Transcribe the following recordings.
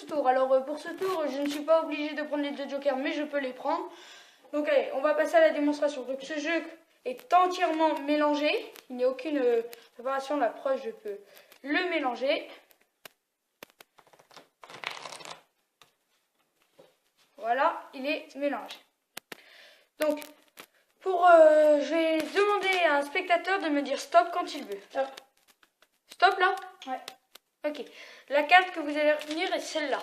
ce tour. Alors pour ce tour, je ne suis pas obligée de prendre les 2 jokers, mais je peux les prendre. Donc allez, on va passer à la démonstration. Donc ce jeu est entièrement mélangé. Il n'y a aucune préparation. La preuve, je peux le mélanger. Voilà, il est mélangé. Donc, je vais demander à un spectateur de me dire stop quand il veut. Stop. Stop là? Ouais. Ok. La carte que vous allez retenir est celle-là.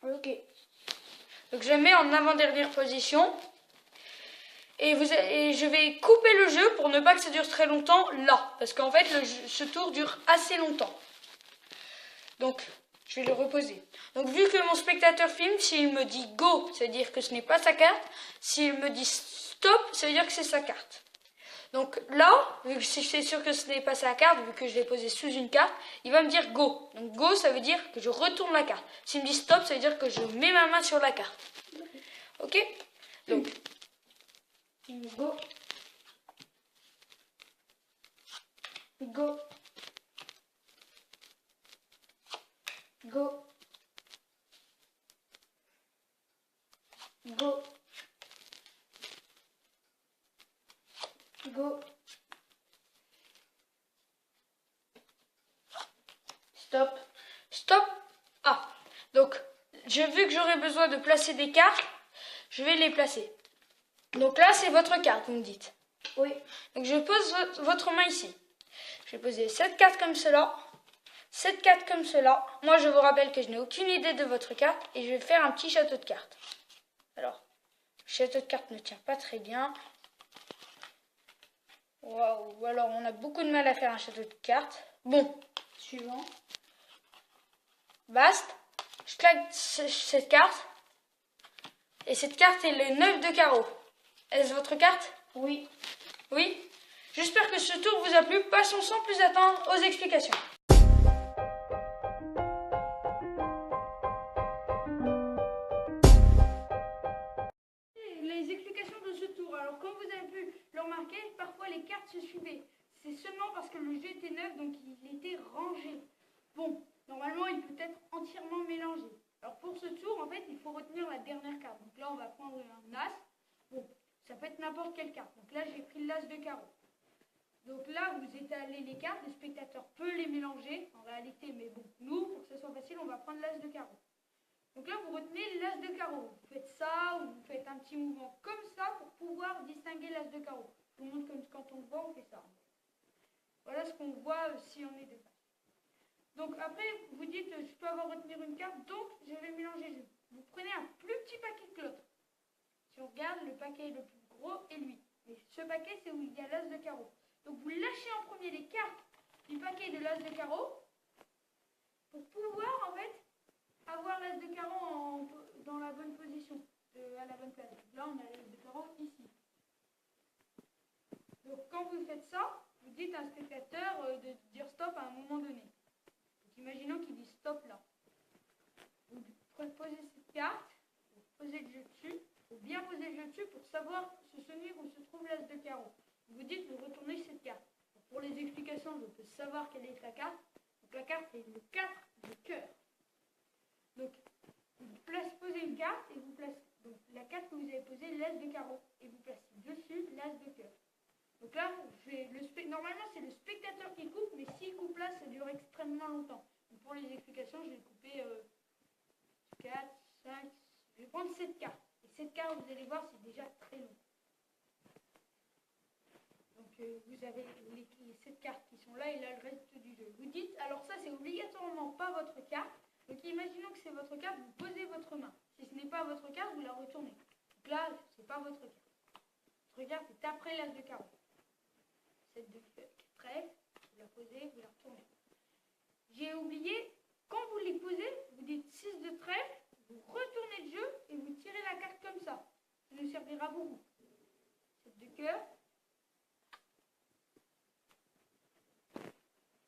Ok. Donc je mets en avant-dernière position. Et je vais couper le jeu pour ne pas que ça dure très longtemps là. Parce qu'en fait, ce tour dure assez longtemps. Donc, je vais le reposer. Donc, vu que mon spectateur filme, s'il me dit go, ça veut dire que ce n'est pas sa carte. S'il me dit stop, ça veut dire que c'est sa carte. Donc là, vu que c'est sûr que ce n'est pas sa carte, vu que je l'ai posé sous une carte, il va me dire go. Donc go, ça veut dire que je retourne la carte. S'il me dit stop, ça veut dire que je mets ma main sur la carte. Ok? Donc, Go. Go. Go. Go. Go. Stop. stop. Ah, donc, vu que j'aurai besoin de placer des cartes, je vais les placer. Donc là, c'est votre carte, vous me dites. Oui. Donc je pose votre main ici. Je vais poser cette carte comme cela, cette carte comme cela. Moi, je vous rappelle que je n'ai aucune idée de votre carte et je vais faire un petit château de cartes. Alors, le château de cartes ne tient pas très bien. Waouh, alors on a beaucoup de mal à faire un château de cartes. Bon, Suivant. basta. Je claque cette carte. Et cette carte est le 9 de carreau. Est-ce votre carte? Oui. Oui? J'espère que ce tour vous a plu. Passons sans plus attendre aux explications. Les explications de ce tour. Alors, comme vous avez pu le remarquer, parfois les cartes se suivaient. C'est seulement parce que le jeu était neuf, donc il était rangé. Bon, normalement, il peut être entièrement mélangé. Alors, pour ce tour, en fait, il faut retenir la dernière carte. Donc là, on va prendre un as. Bon, ça peut être n'importe quelle carte. Donc là, j'ai pris l'as de carreau. Donc là, vous étalez les cartes, le spectateur peut les mélanger en réalité, mais bon, nous, pour que ce soit facile, on va prendre l'as de carreau. Donc là, vous retenez l'as de carreau. Vous faites ça, ou vous faites un petit mouvement comme ça pour pouvoir distinguer l'as de carreau. Je vous montre comme quand on le voit, on fait ça. Voilà ce qu'on voit si on est de face. Donc après, vous dites, je peux avoir retenir une carte, donc je vais mélanger le jeu. Vous prenez un plus petit paquet que l'autre. Si on regarde, le paquet le plus gros est lui. Et ce paquet, c'est où il y a l'as de carreau. Donc vous lâchez en premier les cartes du paquet de l'as de carreau pour pouvoir en fait avoir l'as de carreau dans la bonne position, à la bonne place. Là on a l'as de carreau ici. Donc quand vous faites ça, vous dites à un spectateur de dire stop à un moment donné. Donc imaginons qu'il dit stop là. Vous posez cette carte, vous posez le jeu dessus, il faut bien poser le jeu dessus pour savoir se souvenir où se trouve l'as de carreau. Vous dites, vous retournez cette carte. Pour les explications, je peux savoir quelle est la carte. Donc la carte est le 4 de cœur. Donc, vous posez une carte et vous placez donc, la carte que vous avez posée, l'as de carreau. Et vous placez dessus l'as de cœur. Donc là, normalement, c'est le spectateur qui coupe, mais s'il coupe là, ça dure extrêmement longtemps. Donc pour les explications, je vais couper 4, 5, je vais prendre cette carte. Et cette carte, vous allez voir, c'est déjà très long. Donc vous avez cette carte qui sont là et là le reste du jeu. Vous dites, alors ça c'est obligatoirement pas votre carte. Donc imaginons que c'est votre carte, vous posez votre main. Si ce n'est pas votre carte, vous la retournez. Donc là, c'est pas votre carte. Votre carte est après l'as de carreau. Cette de trèfle, vous la posez, vous la retournez. J'ai oublié, quand vous les posez, vous dites 6 de trèfle, vous retournez le jeu et vous tirez la carte comme ça. Ça nous servira beaucoup. Cette de cœur.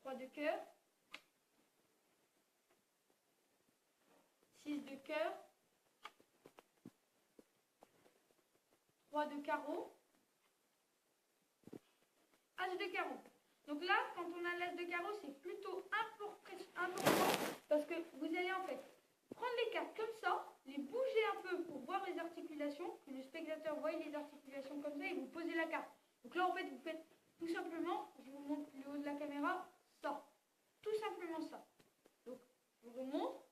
3 de cœur, 6 de cœur, 3 de carreau, as de carreau. Donc là, quand on a l'as de carreau, c'est plutôt important voyez les articulations comme ça et vous posez la carte. Donc là, en fait, vous faites tout simplement, je vous montre le haut de la caméra, ça. Tout simplement ça. Donc, je vous remonte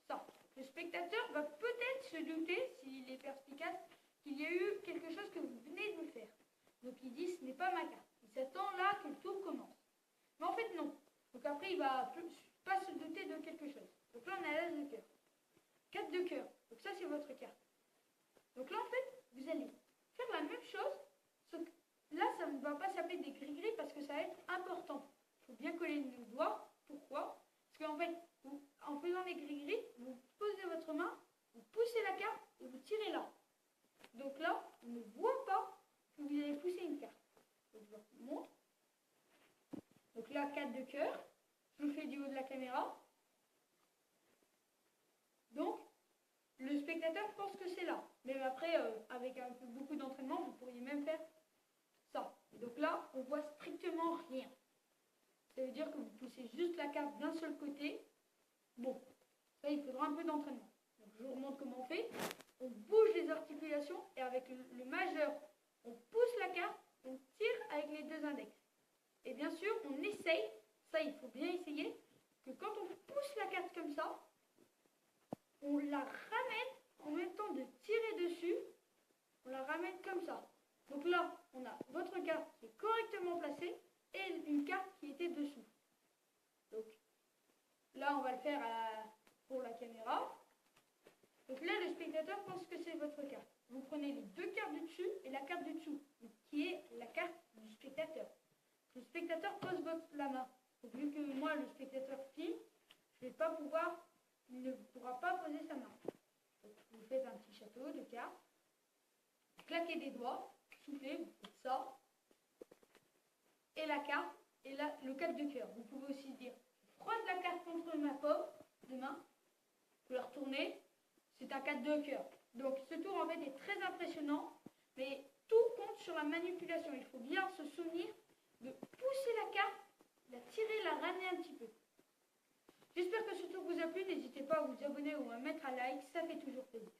ça. Le spectateur va peut-être se douter, s'il est perspicace, qu'il y a eu quelque chose que vous venez de me faire. Donc, il dit, ce n'est pas ma carte. Il s'attend là que le tour commence. Mais en fait, non. Donc après, il va pas se douter de quelque chose. Donc là, on a l'as de cœur. 4 de cœur. Donc ça, c'est votre carte. Donc là, en fait, vous allez faire la même chose, sauf que là, ça ne va pas s'appeler des gris-gris parce que ça va être important. Il faut bien coller nos doigts. Pourquoi? Parce qu'en fait, en faisant les gris-gris, vous posez votre main, vous poussez la carte et vous tirez là. Donc là, on ne voit pas que vous avez poussé une carte. Donc je vous montre. Donc là, 4 de cœur. Je vous fais du haut de la caméra. Donc, le spectateur pense que c'est là. Même après, avec beaucoup d'entraînement, vous pourriez même faire ça. Et donc là, on voit strictement rien. Ça veut dire que vous poussez juste la carte d'un seul côté. Bon, ça, il faudra un peu d'entraînement. Donc, je vous remontre comment on fait. On bouge les articulations et avec le majeur, on pousse la carte, on tire avec les deux index. Et bien sûr, on essaye, ça il faut bien essayer, que quand on pousse la carte comme ça, on la ramène en même temps de tirer dessus, on la ramène comme ça. Donc là, on a votre carte qui est correctement placée et une carte qui était dessous. Donc là, on va le faire pour la caméra. Donc là, le spectateur pense que c'est votre carte. Vous prenez les deux cartes du dessus et la carte du dessous, qui est la carte du spectateur. Le spectateur pose la main. Donc, vu que moi, le spectateur filme, je vais pas pouvoir, il ne pourra pas poser sa main. Donc, vous faites un petit château de cartes, claquez des doigts, soufflez, vous faites ça, et la carte, et là, le 4 de cœur. Vous pouvez aussi dire, je frotte la carte contre ma paume de main, vous la retournez, c'est un 4 de cœur. Donc, ce tour, en fait, est très impressionnant, mais tout compte sur la manipulation. Il faut bien se souvenir de pousser la carte, la tirer, la ramener un petit peu. J'espère que ce tour vous a plu. N'hésitez pas à vous abonner ou à mettre un like, ça fait toujours plaisir.